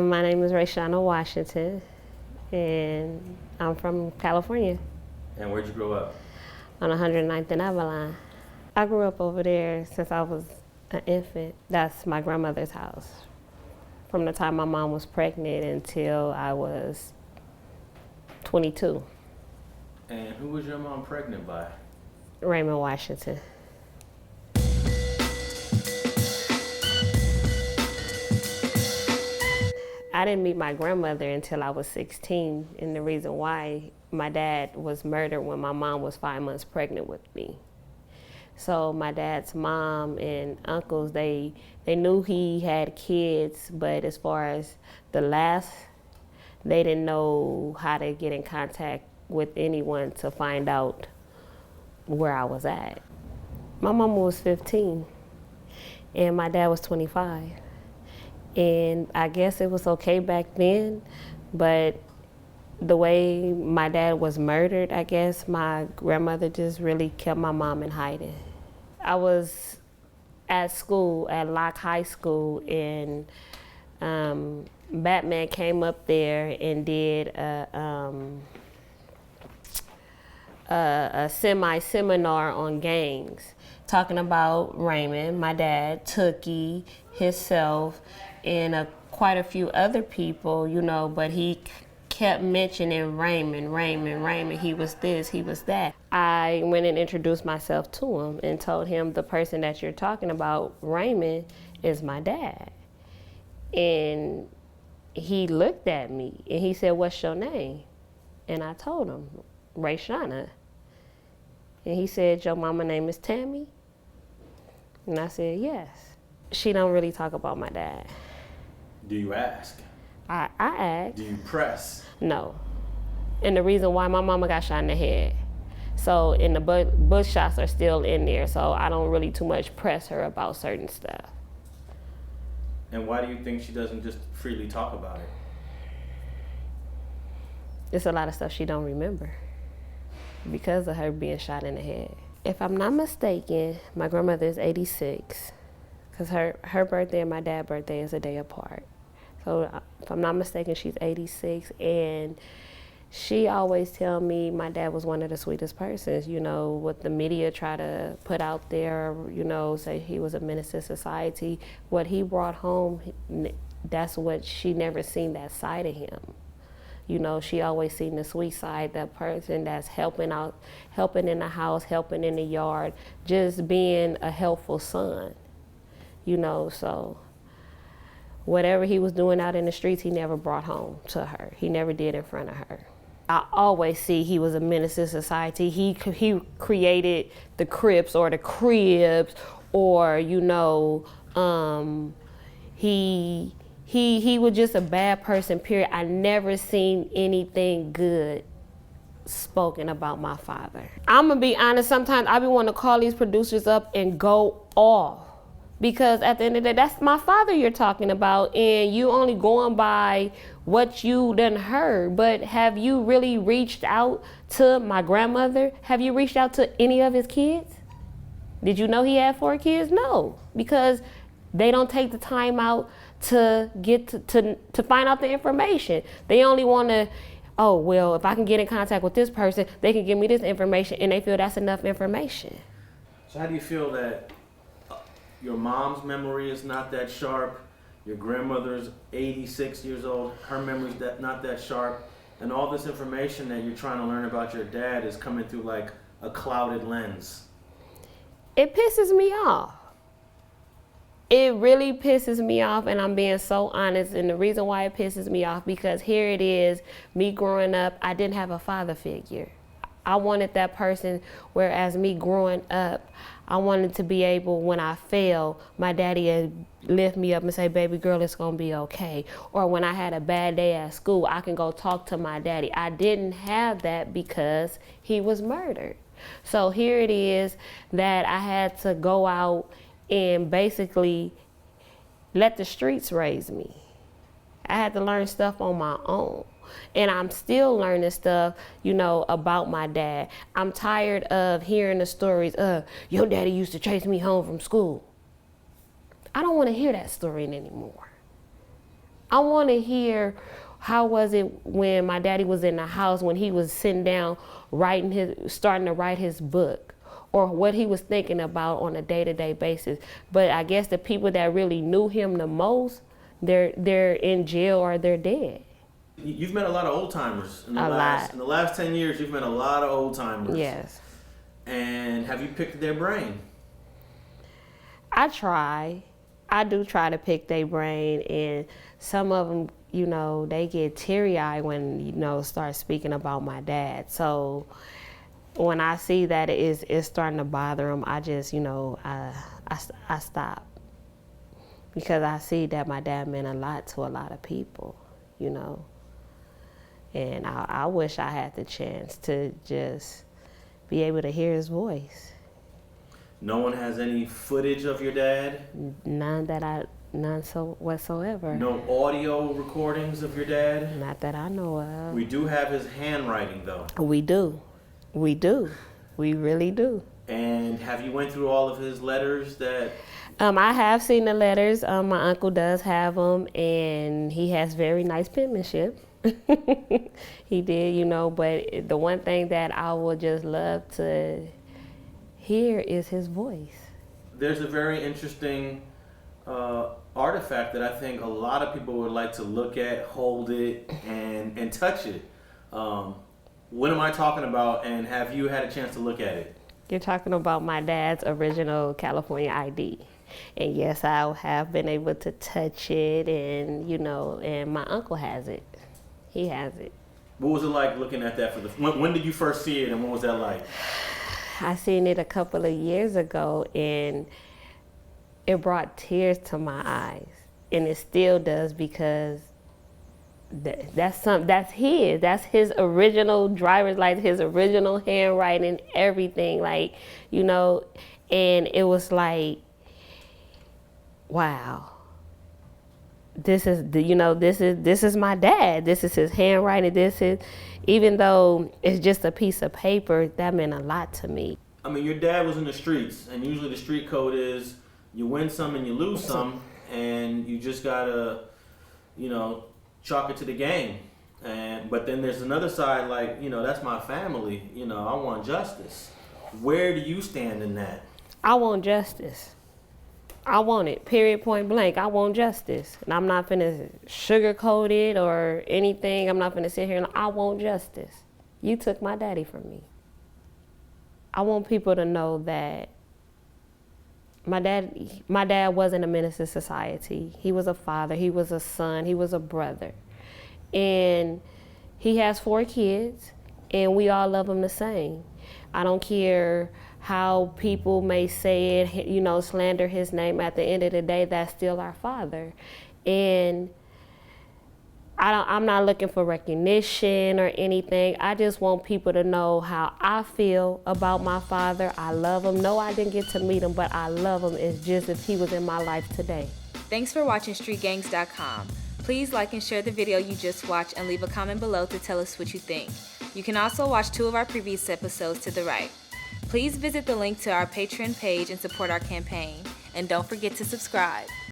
My name is Rayshana Washington, and I'm from California. And where'd you grow up? On 109th and Avalon. I grew up over there since I was an infant. That's my grandmother's house. From the time my mom was pregnant until I was 22. And who was your mom pregnant by? Raymond Washington. I didn't meet my grandmother until I was 16, and the reason why, my dad was murdered when my mom was 5 months pregnant with me. So my dad's mom and uncles, they knew he had kids, but as far as the last, they didn't know how to get in contact with anyone to find out where I was at. My mama was 15, and my dad was 25. And I guess it was okay back then, but the way my dad was murdered, I guess my grandmother just really kept my mom in hiding. I was at school, at Locke High School, and Batman came up there and did a semi-seminar on gangs, talking about Raymond, my dad, Tookie, himself, and quite a few other people, you know, but he kept mentioning Raymond, he was this, he was that. I went and introduced myself to him and told him the person that you're talking about, Raymond, is my dad. And he looked at me and he said, "What's your name?" And I told him, Rayshana. And he said, "Your mama name is Tammy?" And I said, "Yes." She don't really talk about my dad. Do you ask? I asked. Do you press? No. And the reason why, my mama got shot in the head. So, and the bush shots are still in there, so I don't really too much press her about certain stuff. And why do you think she doesn't just freely talk about it? It's a lot of stuff she don't remember because of her being shot in the head. If I'm not mistaken, my grandmother is 86, because her birthday and my dad's birthday is a day apart. So if I'm not mistaken, she's 86, and she always tell me my dad was one of the sweetest persons. You know, what the media try to put out there, you know, say he was a menace to society. What he brought home, that's what she never seen, that side of him. You know, she always seen the sweet side, that person that's helping out, helping in the house, helping in the yard, just being a helpful son. You know, so whatever he was doing out in the streets, he never brought home to her. He never did in front of her. I always see he was a menace to society. He created the Crips or the Crips, or, you know, he was just a bad person, period. I never seen anything good spoken about my father. I'm gonna be honest, sometimes I be wanting to call these producers up and go off. Because at the end of the day, that's my father you're talking about, and you only going by what you done heard. But have you really reached out to my grandmother? Have you reached out to any of his kids? Did you know he had 4 kids? No, because they don't take the time out to get to find out the information. They only want to, oh, well, if I can get in contact with this person, they can give me this information, and they feel that's enough information. So how do you feel that your mom's memory is not that sharp, your grandmother's 86 years old, her memory's not that sharp, and all this information that you're trying to learn about your dad is coming through like a clouded lens? It pisses me off. It really pisses me off, and I'm being so honest. And the reason why it pisses me off, because here it is, me growing up, I didn't have a father figure. I wanted that person, whereas me growing up, I wanted to be able, when I fell, my daddy would lift me up and say, "Baby girl, it's gonna be okay." Or when I had a bad day at school, I can go talk to my daddy. I didn't have that because he was murdered. So here it is that I had to go out and basically let the streets raise me. I had to learn stuff on my own. And I'm still learning stuff, you know, about my dad. I'm tired of hearing the stories of, your daddy used to chase me home from school. I don't want to hear that story anymore. I want to hear how was it when my daddy was in the house, when he was sitting down starting to write his book, or what he was thinking about on a day-to-day basis. But I guess the people that really knew him the most, they're in jail or they're dead. You've met a lot of old timers in the lot. In the last 10 years. You've met a lot of old timers. Yes. And have you picked their brain? I do try to pick their brain, and some of them, you know, they get teary-eyed when, you know, start speaking about my dad. So when I see that it's starting to bother them, I just, you know, I stop, because I see that my dad meant a lot to a lot of people, you know. And I wish I had the chance to just be able to hear his voice. No one has any footage of your dad? None whatsoever. No audio recordings of your dad? Not that I know of. We do have his handwriting, though. We do. We really do. And have you went through all of his letters that... I have seen the letters. My uncle does have them, and he has very nice penmanship. He did, you know, but the one thing that I would just love to hear is his voice. There's a very interesting artifact that I think a lot of people would like to look at, hold it, and touch it. What am I talking about, and have you had a chance to look at it? You're talking about my dad's original California ID. And yes, I have been able to touch it, and, you know, and my uncle has it. He has it. What was it like looking at that when did you first see it, and what was that like? I seen it a couple of years ago, and it brought tears to my eyes, and it still does, because that's his original driver's license, his original handwriting, everything, like, you know. And it was like, wow, this is my dad. This is his handwriting. This is, even though it's just a piece of paper, that meant a lot to me. I mean, your dad was in the streets, and usually the street code is you win some and you lose some, and you just gotta, you know, chalk it to the game. But then there's another side, like, you know, that's my family. You know, I want justice. Where do you stand in that? I want justice. I want it, period, point blank. I want justice. And I'm not finna sugarcoat it or anything. I'm not finna sit here and I want justice. You took my daddy from me. I want people to know that my dad wasn't a menace to society. He was a father, he was a son, he was a brother. And he has 4 kids, and we all love him the same. I don't care how people may say it, you know, slander his name. At the end of the day, that's still our father. And I'm not looking for recognition or anything. I just want people to know how I feel about my father. I love him. No, I didn't get to meet him, but I love him. It's just if he was in my life today. Thanks for watching StreetGangs.com. Please like and share the video you just watched, and leave a comment below to tell us what you think. You can also watch 2 of our previous episodes to the right. Please visit the link to our Patreon page and support our campaign. And don't forget to subscribe.